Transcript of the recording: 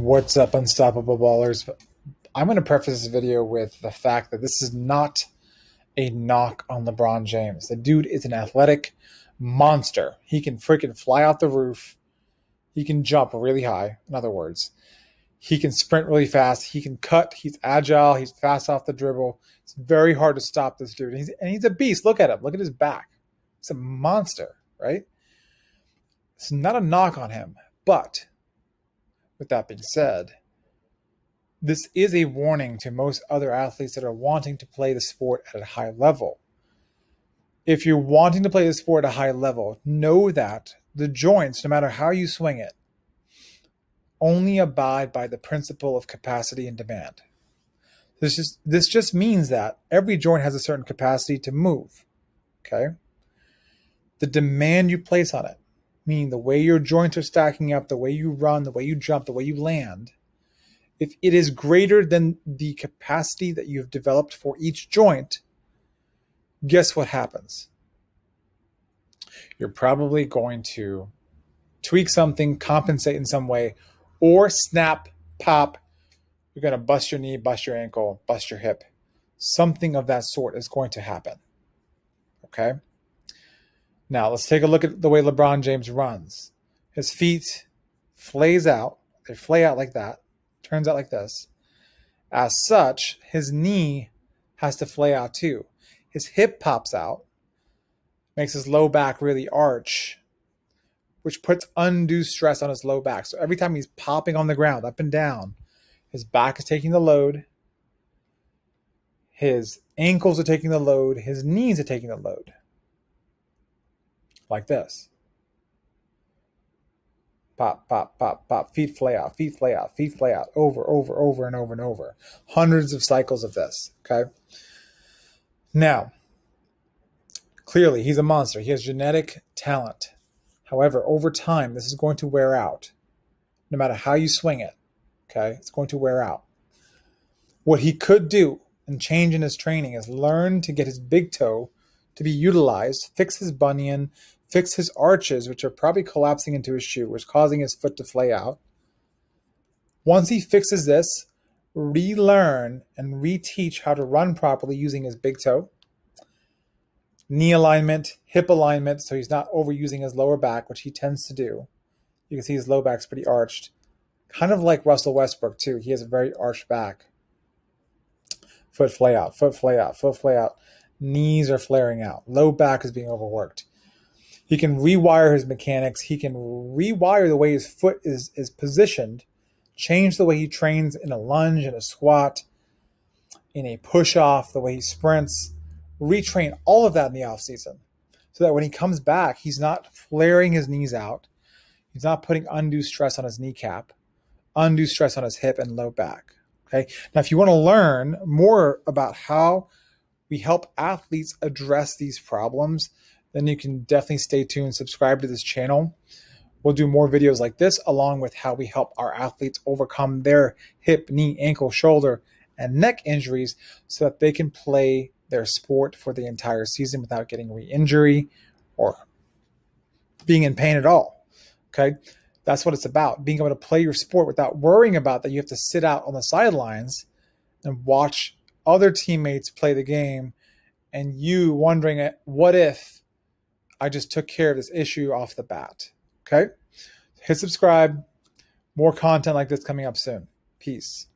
What's up, unstoppable ballers? I'm going to preface this video with the fact that this is not a knock on LeBron James. The dude is an athletic monster. He can freaking fly out the roof. He can jump really high. In other words, he can sprint really fast. He can cut. He's agile. He's fast off the dribble. It's very hard to stop this dude. And he's a beast. Look at him. Look at his back. He's a monster, right? It's not a knock on him. But with that being said, this is a warning to most other athletes that are wanting to play the sport at a high level. If you're wanting to play the sport at a high level, know that the joints, no matter how you swing it, only abide by the principle of capacity and demand. This just means that every joint has a certain capacity to move, okay? The demand you place on it, meaning the way your joints are stacking up, the way you run, the way you jump, the way you land, if it is greater than the capacity that you've developed for each joint, guess what happens? You're probably going to tweak something, compensate in some way, or snap, pop. You're going to bust your knee, bust your ankle, bust your hip. Something of that sort is going to happen. Okay? Now, let's take a look at the way LeBron James runs. His feet flays out. They flay out like that. Turns out like this. As such, his knee has to flay out too. His hip pops out, makes his low back really arch, which puts undue stress on his low back. So every time he's popping on the ground, up and down, his back is taking the load, his ankles are taking the load, his knees are taking the load. Like this. Pop, pop, pop, pop, feet flay out, feet flay out, feet flay out, over and over. Hundreds of cycles of this, okay? Now, clearly, he's a monster. He has genetic talent. However, over time, this is going to wear out. No matter how you swing it, okay? It's going to wear out. What he could do and change in his training is learn to get his big toe to be utilized, fix his bunion, fix his arches, which are probably collapsing into his shoe, which is causing his foot to flay out. Once he fixes this, relearn and reteach how to run properly using his big toe, knee alignment, hip alignment, so he's not overusing his lower back, which he tends to do. You can see his low back's pretty arched. Kind of like Russell Westbrook, too. He has a very arched back. Foot flay out, foot flay out, foot flay out. Knees are flaring out. Low back is being overworked. He can rewire his mechanics. He can rewire the way his foot is positioned, change the way he trains in a lunge, in a squat, in a push-off, the way he sprints, retrain all of that in the offseason so that when he comes back, he's not flaring his knees out. He's not putting undue stress on his kneecap, undue stress on his hip and low back. Okay. Now, if you want to learn more about how we help athletes address these problems, then you can definitely stay tuned, subscribe to this channel. We'll do more videos like this, along with how we help our athletes overcome their hip, knee, ankle, shoulder, and neck injuries so that they can play their sport for the entire season without getting re-injury or being in pain at all. Okay? That's what it's about, being able to play your sport without worrying about that you have to sit out on the sidelines and watch other teammates play the game and you wondering, what if I just took care of this issue off the bat? Okay? Hit subscribe. More content like this coming up soon. Peace.